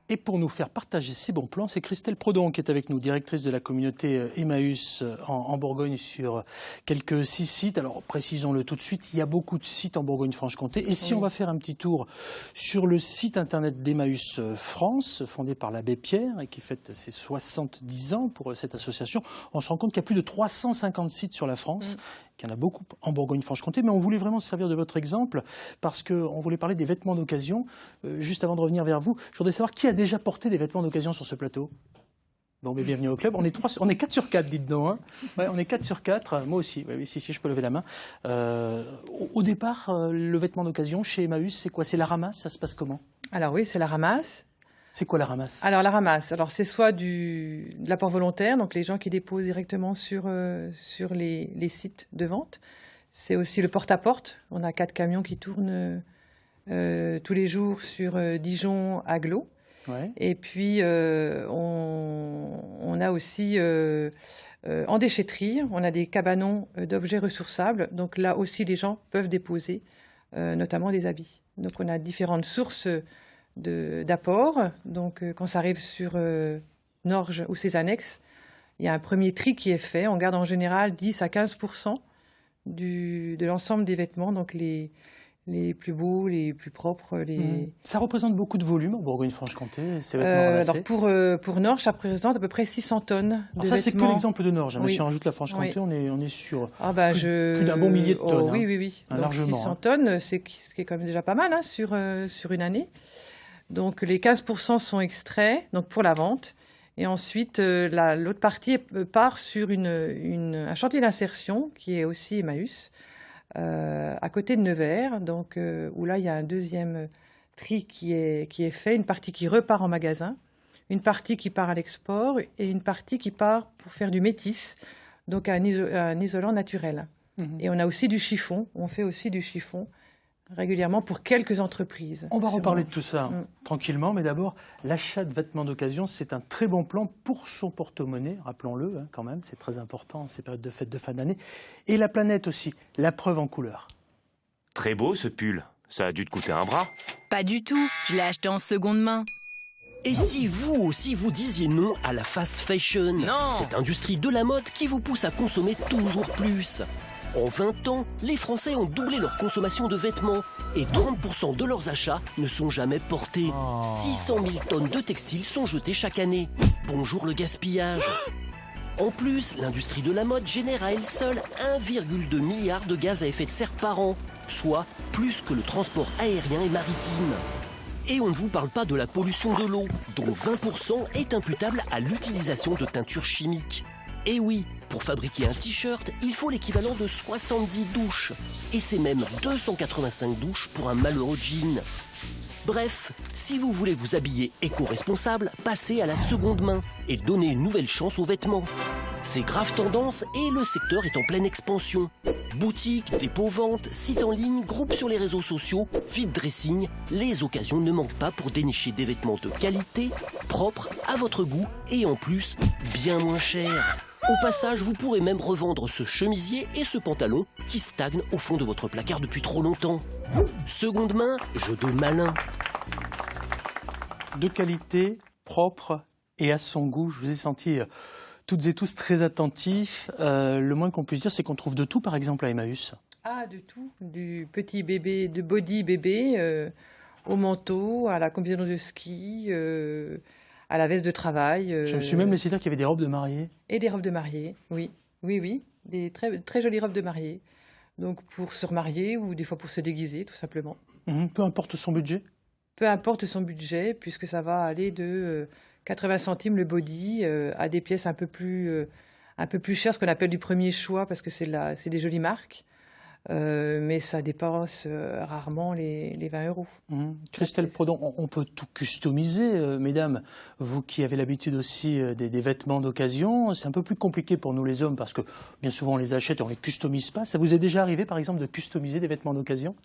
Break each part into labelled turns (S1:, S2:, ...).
S1: Et pour nous faire partager ces bons plans, c'est Christelle Prodon qui est avec nous, directrice de la communauté Emmaüs en Bourgogne sur quelques 6 sites. Alors précisons-le tout de suite, il y a beaucoup de sites en Bourgogne-Franche-Comté. Et si on va faire un petit tour sur le site internet d'Emmaüs France, fondé par l'abbé Pierre et qui fête ses 70 ans pour cette association, on se rend compte qu'il y a plus de 350 sites sur la France. Qu'il y en a beaucoup en Bourgogne-Franche-Comté, mais on voulait vraiment se servir de votre exemple parce qu'on voulait parler des vêtements d'occasion. Juste avant de revenir vers vous, je voudrais savoir qui a déjà porté des vêtements d'occasion sur ce plateau. Bon, mais bienvenue au club. On est 4 sur 4, dites donc. Hein. Ouais, on est 4 sur 4. Moi aussi, oui, si, je peux lever la main. Au départ, le vêtement d'occasion chez Emmaüs, c'est quoi? C'est la ramasse? Ça se passe comment?
S2: Alors oui, c'est la ramasse.
S1: C'est quoi la ramasse?
S2: Alors la ramasse, c'est soit de l'apport volontaire, donc les gens qui déposent directement sur les sites de vente. C'est aussi le porte-à-porte. On a 4 camions qui tournent tous les jours sur Dijon à Glo.
S1: Ouais.
S2: Et puis on a aussi en déchetterie, on a des cabanons d'objets ressourçables. Donc là aussi les gens peuvent déposer notamment des habits. Donc on a différentes sources d'apport. Donc, quand ça arrive sur Norge ou ses annexes, il y a un premier tri qui est fait. On garde en général 10 à 15% de l'ensemble des vêtements, donc les plus beaux, les plus propres.
S1: Ça représente beaucoup de volume en Bourgogne-Franche-Comté, ces vêtements ramassés.
S2: Alors pour Norge, ça représente à peu près 600 tonnes de vêtements.
S1: Ça, c'est que l'exemple de Norge.
S2: Oui.
S1: Si on rajoute la Franche-Comté,
S2: oui.
S1: on est sur
S2: plus
S1: d'un bon millier de tonnes.
S2: Oui. Donc,
S1: largement.
S2: 600 tonnes, ce qui est quand même déjà pas mal sur une année. Donc les 15% sont extraits donc pour la vente. Et ensuite, l'autre partie part sur un chantier d'insertion qui est aussi Emmaüs, à côté de Nevers, donc, où là, il y a un deuxième tri qui est fait, une partie qui repart en magasin, une partie qui part à l'export et une partie qui part pour faire du métis, donc un isolant naturel. Et on a aussi du chiffon, on fait aussi du chiffon régulièrement pour quelques entreprises.
S1: On va reparler de tout ça tranquillement, mais d'abord, l'achat de vêtements d'occasion, c'est un très bon plan pour son porte-monnaie, rappelons-le quand même, c'est très important, ces périodes de fête de fin d'année. Et la planète aussi, la preuve en couleur.
S3: Très beau ce pull, ça a dû te coûter un bras.
S4: Pas du tout, je l'ai acheté en seconde main.
S5: Et si vous aussi vous disiez non à la fast fashion, cette industrie de la mode qui vous pousse à consommer toujours plus? En 20 ans, les Français ont doublé leur consommation de vêtements et 30% de leurs achats ne sont jamais portés. 600 000 tonnes de textiles sont jetées chaque année. Bonjour le gaspillage. En plus, l'industrie de la mode génère à elle seule 1,2 milliard de gaz à effet de serre par an, soit plus que le transport aérien et maritime. Et on ne vous parle pas de la pollution de l'eau, dont 20% est imputable à l'utilisation de teintures chimiques. Et oui, pour fabriquer un t-shirt, il faut l'équivalent de 70 douches. Et c'est même 285 douches pour un malheureux jean. Bref, si vous voulez vous habiller éco-responsable, passez à la seconde main et donnez une nouvelle chance aux vêtements. C'est grave tendance et le secteur est en pleine expansion. Boutiques, dépôts-ventes, sites en ligne, groupes sur les réseaux sociaux, vide dressing, les occasions ne manquent pas pour dénicher des vêtements de qualité, propres, à votre goût et en plus, bien moins chers. Au passage, vous pourrez même revendre ce chemisier et ce pantalon qui stagnent au fond de votre placard depuis trop longtemps. Seconde main, jeu de malin.
S1: De qualité, propre et à son goût. Je vous ai senti toutes et tous très attentifs. Le moins qu'on puisse dire, c'est qu'on trouve de tout, par exemple, à Emmaüs.
S2: Ah, de tout. Du petit bébé, de body bébé, au manteau, à la combinaison de ski, à la veste de travail.
S1: Je me suis même laissé dire qu'il y avait des robes de mariée.
S2: Et des robes de mariée, oui. Des très, très jolies robes de mariée. Donc pour se remarier ou des fois pour se déguiser, tout simplement.
S1: Peu importe son budget?
S2: Peu importe son budget, puisque ça va aller de 80 centimes le body à des pièces un peu plus chères, ce qu'on appelle du premier choix, parce que c'est des jolies marques. Mais ça dépasse rarement les 20 €.
S1: Christelle Prodon, on peut tout customiser, mesdames. Vous qui avez l'habitude aussi des vêtements d'occasion, c'est un peu plus compliqué pour nous les hommes parce que bien souvent on les achète et on ne les customise pas. Ça vous est déjà arrivé par exemple de customiser des vêtements d'occasion?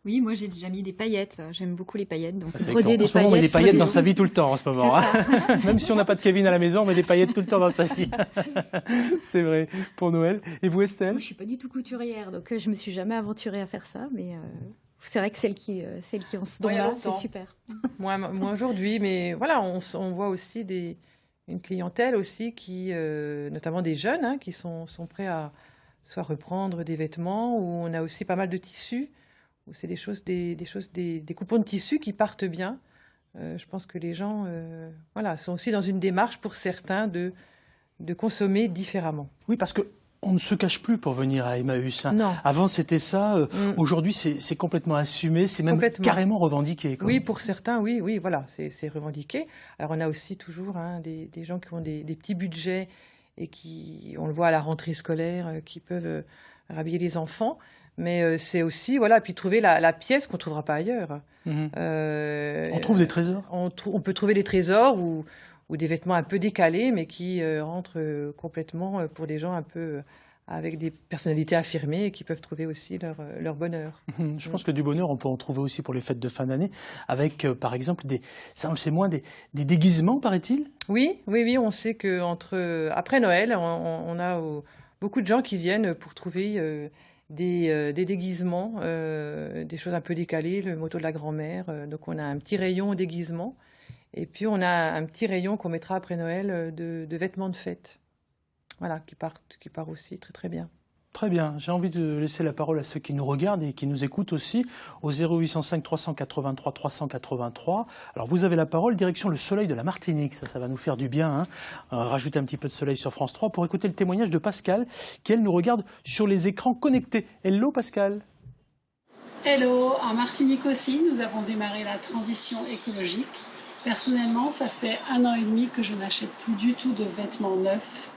S6: Oui, moi j'ai déjà mis des paillettes. J'aime beaucoup les paillettes. Donc
S1: en ce moment, on met des paillettes dans sa vie tout le temps en ce moment. Même si on n'a pas de Kevin à la maison, on met des paillettes tout le temps dans sa vie. C'est vrai, pour Noël. Et vous, Estelle?
S6: Moi, je ne suis pas du tout couturière, donc je ne me suis jamais aventurée à faire ça. Mais c'est vrai que celles qui ont ce
S2: il y a
S6: don-là,
S2: longtemps.
S6: c'est super.
S2: Moins aujourd'hui, mais voilà, on voit aussi une clientèle aussi qui, notamment des jeunes, hein, qui sont prêts à soit reprendre des vêtements, ou on a aussi pas mal de tissus, où c'est des coupons de tissus qui partent bien. Je pense que les gens sont aussi dans une démarche pour certains de consommer différemment.
S1: Oui, parce que on ne se cache plus pour venir à Emmaüs. Hein.
S2: Non.
S1: Avant, c'était ça. Aujourd'hui, c'est complètement assumé. C'est même carrément revendiqué. Quoi.
S2: Oui, pour certains, oui, voilà, c'est revendiqué. Alors, on a aussi toujours des gens qui ont des petits budgets et qui, on le voit à la rentrée scolaire, qui peuvent rhabiller les enfants. Mais c'est aussi, puis trouver la pièce qu'on ne trouvera pas ailleurs.
S1: On trouve des trésors.
S2: On peut trouver des trésors ou des vêtements un peu décalés, mais qui rentrent complètement pour des gens un peu avec des personnalités affirmées et qui peuvent trouver aussi leur bonheur.
S1: Je pense que du bonheur, on peut en trouver aussi pour les fêtes de fin d'année, avec par exemple, ça on le sait moins, des déguisements, paraît-il.
S2: Oui, on sait qu'après Noël, on a beaucoup de gens qui viennent pour trouver des déguisements, des choses un peu décalées, le moto de la grand-mère. Donc on a un petit rayon déguisement. Et puis, on a un petit rayon qu'on mettra après Noël de vêtements de fête. Voilà, qui part aussi très, très bien.
S1: Très bien. J'ai envie de laisser la parole à ceux qui nous regardent et qui nous écoutent aussi au 0805 383 383. Alors, vous avez la parole, direction le soleil de la Martinique. Ça va nous faire du bien. Hein. Rajouter un petit peu de soleil sur France 3 pour écouter le témoignage de Pascal, qui, elle, nous regarde sur les écrans connectés. Hello, Pascal.
S7: Hello. En Martinique aussi, nous avons démarré la transition écologique. Personnellement, ça fait 1 an et demi que je n'achète plus du tout de vêtements neufs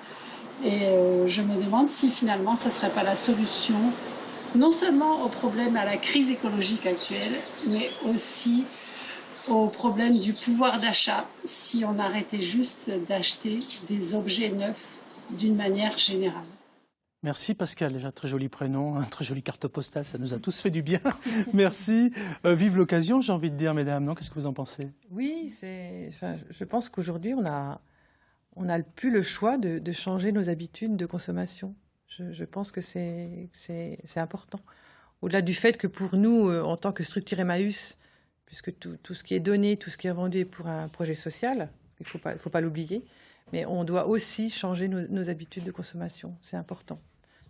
S7: et je me demande si finalement ça ne serait pas la solution non seulement au problème, à la crise écologique actuelle, mais aussi au problème du pouvoir d'achat si on arrêtait juste d'acheter des objets neufs d'une manière générale.
S1: Merci Pascal, déjà très joli prénom, très jolie carte postale, ça nous a tous fait du bien. Merci. Vive l'occasion, j'ai envie de dire, mesdames, non? Qu'est-ce que vous en pensez?
S2: Oui, je pense qu'aujourd'hui, on a plus le choix de changer nos habitudes de consommation. Je pense que c'est important. Au-delà du fait que pour nous, en tant que structure Emmaüs, puisque tout ce qui est donné, tout ce qui est vendu est pour un projet social, il faut pas l'oublier, mais on doit aussi changer nos habitudes de consommation, c'est important.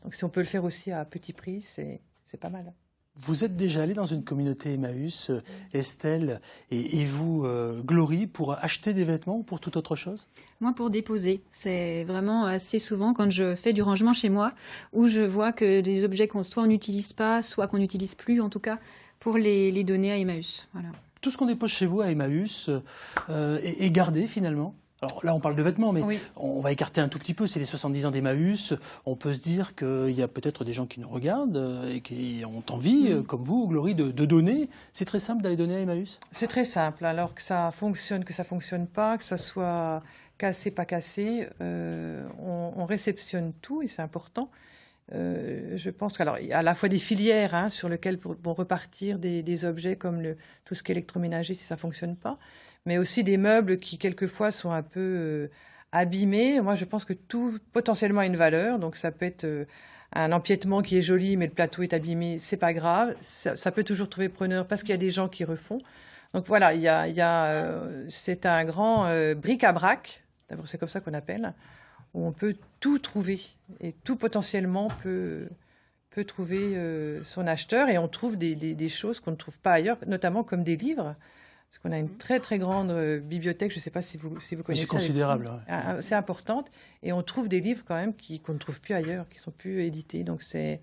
S2: Donc si on peut le faire aussi à petit prix, c'est pas mal.
S1: Vous êtes déjà allé dans une communauté Emmaüs, Estelle et vous, Glory, pour acheter des vêtements ou pour toute autre chose?
S6: Moi, pour déposer. C'est vraiment assez souvent quand je fais du rangement chez moi, où je vois que des objets soit on n'utilise pas, soit qu'on n'utilise plus, en tout cas, pour les donner à Emmaüs. Voilà.
S1: Tout ce qu'on dépose chez vous à Emmaüs est gardé finalement? Alors là, on parle de vêtements, mais oui. On va écarter un tout petit peu. C'est les 70 ans d'Emmaüs. On peut se dire qu'il y a peut-être des gens qui nous regardent et qui ont envie, comme vous, Glory, de donner. C'est très simple d'aller donner à Emmaüs? C'est
S2: très simple. Alors que ça fonctionne pas, que ça soit cassé, pas cassé, on réceptionne tout et c'est important. Je pense qu'il y a à la fois des filières sur lesquelles vont repartir des objets comme tout ce qui est électroménager si ça ne fonctionne pas, mais aussi des meubles qui quelquefois sont un peu abîmés. Moi, je pense que tout potentiellement a une valeur, donc ça peut être un empiètement qui est joli, mais le plateau est abîmé, c'est pas grave. Ça peut toujours trouver preneur parce qu'il y a des gens qui refont. Donc voilà, c'est un grand bric-à-brac, d'abord c'est comme ça qu'on appelle, où on peut tout trouver et tout potentiellement peut trouver son acheteur, et on trouve des choses qu'on ne trouve pas ailleurs, notamment comme des livres, parce qu'on a une très très grande bibliothèque, je ne sais pas si vous connaissez.
S1: C'est considérable.
S2: C'est importante, et on trouve des livres quand même qu'on ne trouve plus ailleurs, qui ne sont plus édités, donc c'est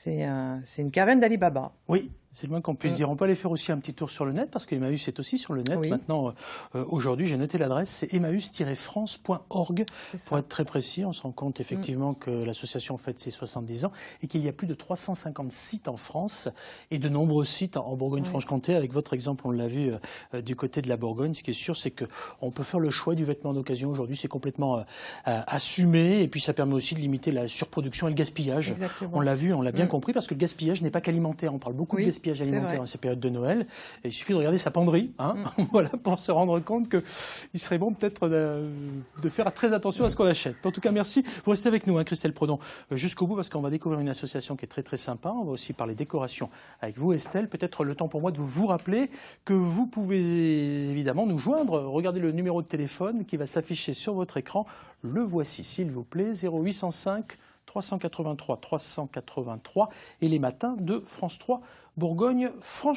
S2: une caverne d'Ali Baba.
S1: Oui. C'est le moins qu'on puisse dire. On peut aller faire aussi un petit tour sur le net, parce qu'Emmaüs est aussi sur le net. Oui. Maintenant, aujourd'hui, j'ai noté l'adresse, c'est emmaüs-france.org, pour être très précis. On se rend compte effectivement que l'association fête ses 70 ans et qu'il y a plus de 350 sites en France et de nombreux sites en Bourgogne-Franche-Comté. Avec votre exemple, on l'a vu du côté de la Bourgogne. Ce qui est sûr, c'est qu'on peut faire le choix du vêtement d'occasion. Aujourd'hui, c'est complètement assumé, et puis ça permet aussi de limiter la surproduction et le gaspillage.
S2: Exactement.
S1: On l'a vu, on l'a bien compris, parce que le gaspillage n'est pas qu'alimentaire. On parle beaucoup de gaspillage gaspillage alimentaire en ces périodes de Noël. Et il suffit de regarder sa penderie, voilà, pour se rendre compte qu'il serait bon peut-être de faire très attention à ce qu'on achète. En tout cas, merci. Vous restez avec nous, Christelle Predon, jusqu'au bout, parce qu'on va découvrir une association qui est très très sympa. On va aussi parler décoration avec vous, Estelle. Peut-être le temps pour moi de vous rappeler que vous pouvez évidemment nous joindre. Regardez le numéro de téléphone qui va s'afficher sur votre écran. Le voici, s'il vous plaît, 0805 383 383 et les matins de France 3 Bourgogne-Franche-Comté.